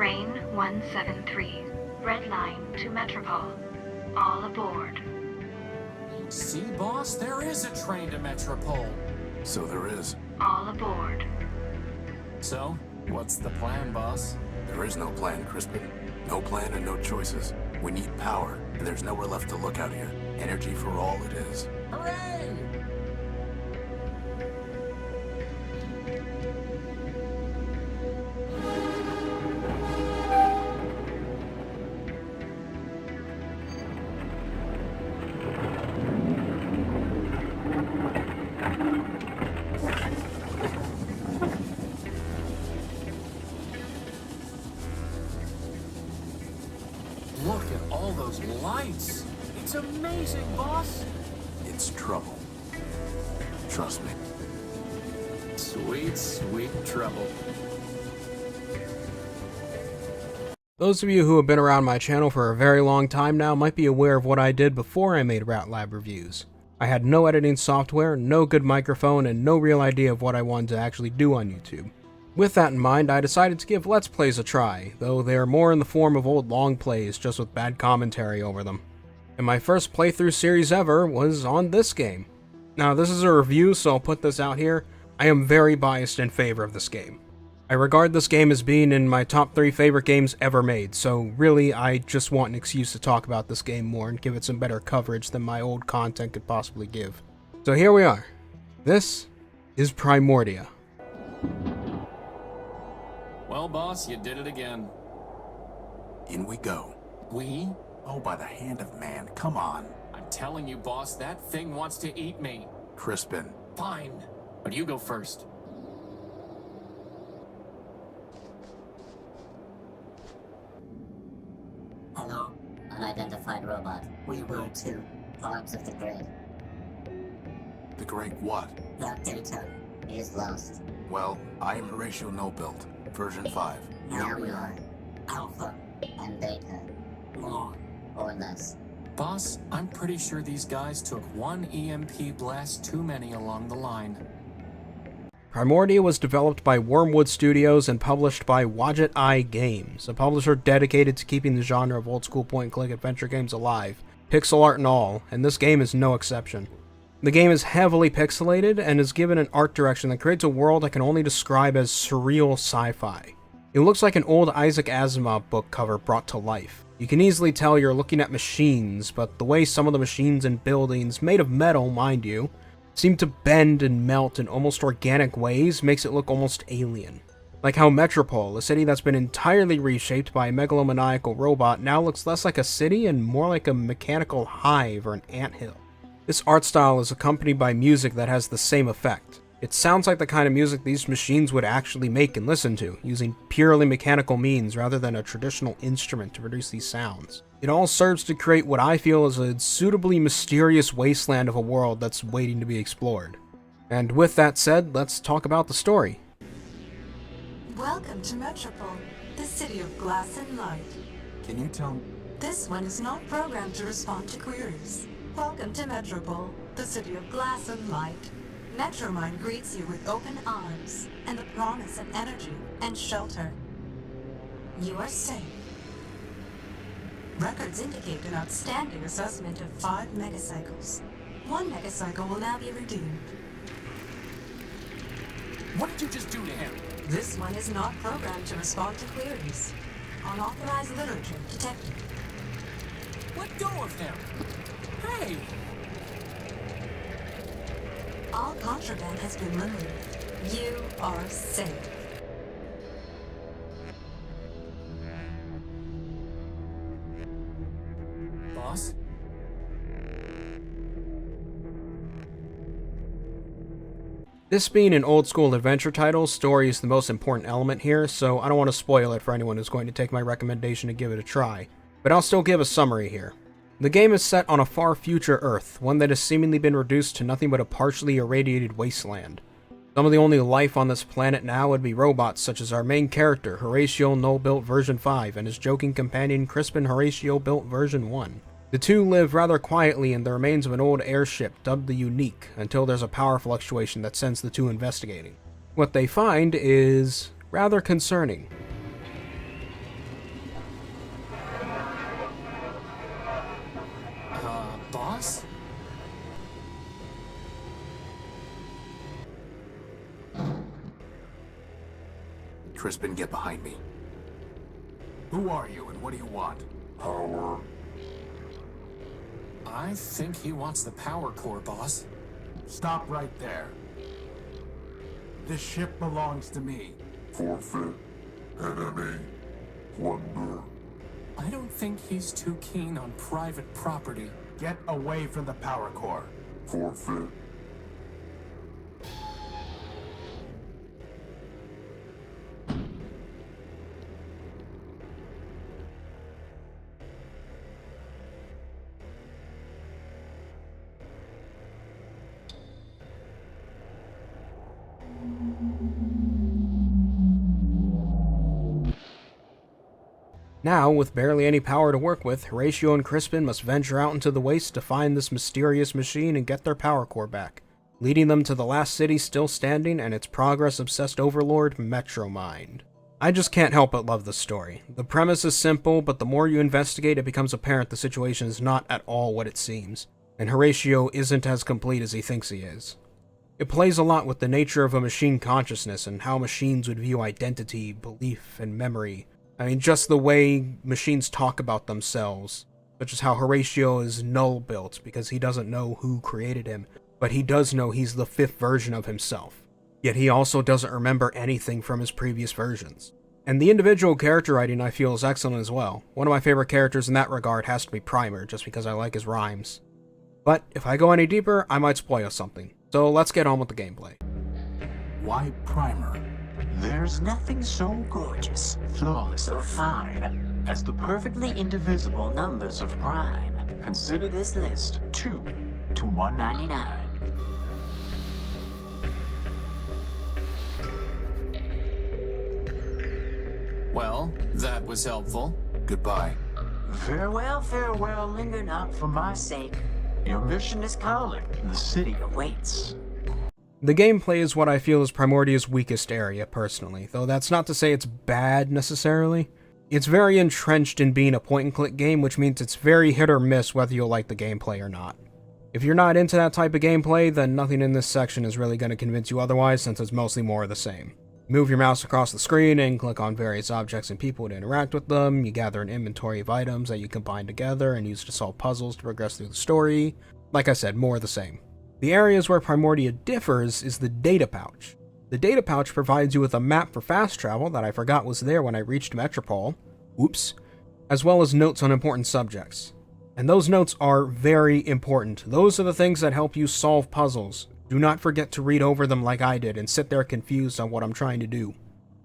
Train 173, Red Line to Metropole. All aboard. See, boss, there is a train to Metropole. So there is. All aboard. So, what's the plan, boss? There is no plan, Crispin. No plan and no choices. We need power, and there's nowhere left to look out here. Energy for all it is. Hooray! Look at all those lights. It's amazing, boss. It's trouble. Trust me. Sweet, sweet trouble. Those of you who have been around my channel for a very long time now might be aware of what I did before I made Rat Lab reviews. I had no editing software, no good microphone, and no real idea of what I wanted to actually do on YouTube. With that in mind, I decided to give Let's Plays a try, though they are more in the form of old long plays just with bad commentary over them. And my first playthrough series ever was on this game. Now this is a review, so I'll put this out here. I am very biased in favor of this game. I regard this game as being in my top 3 favorite games ever made, so really I just want an excuse to talk about this game more and give it some better coverage than my old content could possibly give. So here we are. This is Primordia. Well, boss, you did it again. In we go. We? Oh, by the hand of man, come on. I'm telling you, boss, that thing wants to eat me. Crispin. Fine, but you go first. Hello, unidentified robot. We were too. Parts of the grid. The great what? That data is lost. Well, I am Horatio Nobuilt, version 5. Now we are alpha and beta. More or less. Boss, I'm pretty sure these guys took one EMP blast too many along the line. Primordia was developed by Wormwood Studios and published by Wadjet Eye Games, a publisher dedicated to keeping the genre of old-school point-and-click adventure games alive, pixel art and all, and this game is no exception. The game is heavily pixelated and is given an art direction that creates a world I can only describe as surreal sci-fi. It looks like an old Isaac Asimov book cover brought to life. You can easily tell you're looking at machines, but the way some of the machines and buildings, made of metal mind you, seem to bend and melt in almost organic ways makes it look almost alien. Like how Metropole, a city that's been entirely reshaped by a megalomaniacal robot, now looks less like a city and more like a mechanical hive or an anthill. This art style is accompanied by music that has the same effect. It sounds like the kind of music these machines would actually make and listen to, using purely mechanical means rather than a traditional instrument to produce these sounds. It all serves to create what I feel is a suitably mysterious wasteland of a world that's waiting to be explored. And with that said, let's talk about the story. Welcome to Metropole, the city of glass and light. Can you tell me? This one is not programmed to respond to queries. Welcome to Metropole, the city of glass and light. Metromind greets you with open arms and the promise of energy and shelter. You are safe. Records indicate an outstanding assessment of 5 megacycles. 1 megacycle will now be redeemed. What did you just do to him? This one is not programmed to respond to queries. Unauthorized literature detected. Let go of him! Hey! All contraband has been limited. You are safe. Boss? This being an old-school adventure title, story is the most important element here, so I don't want to spoil it for anyone who's going to take my recommendation to give it a try. But I'll still give a summary here. The game is set on a far future Earth, one that has seemingly been reduced to nothing but a partially irradiated wasteland. Some of the only life on this planet now would be robots such as our main character, Horatio Nobuilt version 5, and his joking companion, Crispin Horatio Built version 1. The two live rather quietly in the remains of an old airship dubbed the Unique, until there's a power fluctuation that sends the two investigating. What they find is rather concerning. Crispin, get behind me. Who are you and what do you want? Power. I think he wants the power core, boss. Stop right there. This ship belongs to me. Forfeit. Enemy. Plunder. I don't think he's too keen on private property. Get away from the power core. Forfeit. Now, with barely any power to work with, Horatio and Crispin must venture out into the waste to find this mysterious machine and get their power core back, leading them to the last city still standing and its progress-obsessed overlord, Metromind. I just can't help but love this story. The premise is simple, but the more you investigate, it becomes apparent the situation is not at all what it seems, and Horatio isn't as complete as he thinks he is. It plays a lot with the nature of a machine consciousness and how machines would view identity, belief, and memory. I mean, just the way machines talk about themselves, such as how Horatio is null-built because he doesn't know who created him, but he does know he's the 5th version of himself. Yet he also doesn't remember anything from his previous versions. And the individual character writing I feel is excellent as well. One of my favorite characters in that regard has to be Primer, just because I like his rhymes. But if I go any deeper, I might spoil something. So let's get on with the gameplay. Why Primer? There's nothing so gorgeous, flawless, or fine as the perfectly indivisible numbers of prime. Consider this list 2 to 199. Well, that was helpful. Goodbye. Farewell, linger not for my sake. Your mission is calling, the city awaits. The gameplay is what I feel is Primordia's weakest area, personally, though that's not to say it's bad, necessarily. It's very entrenched in being a point-and-click game, which means it's very hit or miss whether you'll like the gameplay or not. If you're not into that type of gameplay, then nothing in this section is really going to convince you otherwise, since it's mostly more of the same. Move your mouse across the screen and click on various objects and people to interact with them. You gather an inventory of items that you combine together and use to solve puzzles to progress through the story. Like I said, more of the same. The areas where Primordia differs is the data pouch. The data pouch provides you with a map for fast travel that I forgot was there when I reached Metropole, oops, as well as notes on important subjects. And those notes are very important. Those are the things that help you solve puzzles. Do not forget to read over them like I did and sit there confused on what I'm trying to do.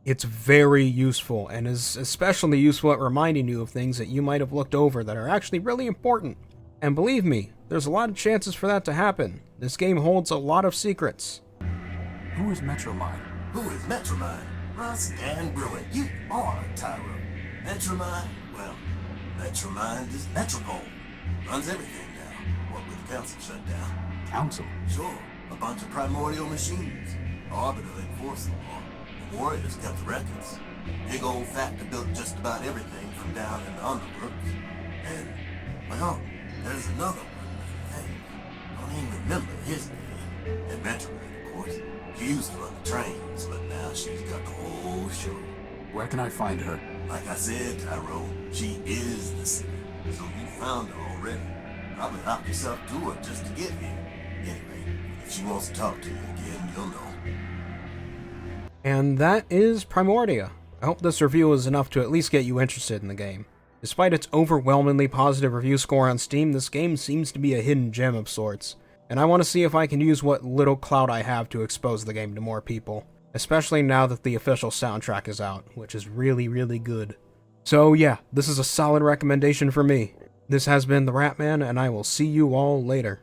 It's very useful and is especially useful at reminding you of things that you might have looked over that are actually really important. And believe me, there's a lot of chances for that to happen. This game holds a lot of secrets. Who is Metromind? Who is Metromind? Russ Dan Bruin, you are Tyro. Metromind? Well, Metromind is Metropole. Runs everything now. What with the council shut down? Council? Sure. A bunch of primordial machines. Arbiter enforce the law. The Warriors kept the records. Big old factor built just about everything from down in the underworlds. And, well, there's another one, I think. I don't even remember his name. And Metromind, of course. She used to run the trains, but now she's got the whole show. Where can I find her? Like I said, Tyro, she is the city. So you found her already. Probably knocked yourself to her just to get here. Anyway, if she wants to talk to you again, you'll know. And that is Primordia. I hope this review is enough to at least get you interested in the game. Despite its overwhelmingly positive review score on Steam, this game seems to be a hidden gem of sorts, and I want to see if I can use what little clout I have to expose the game to more people, especially now that the official soundtrack is out, which is really, really good. So yeah, this is a solid recommendation for me. This has been the Ratman, and I will see you all later.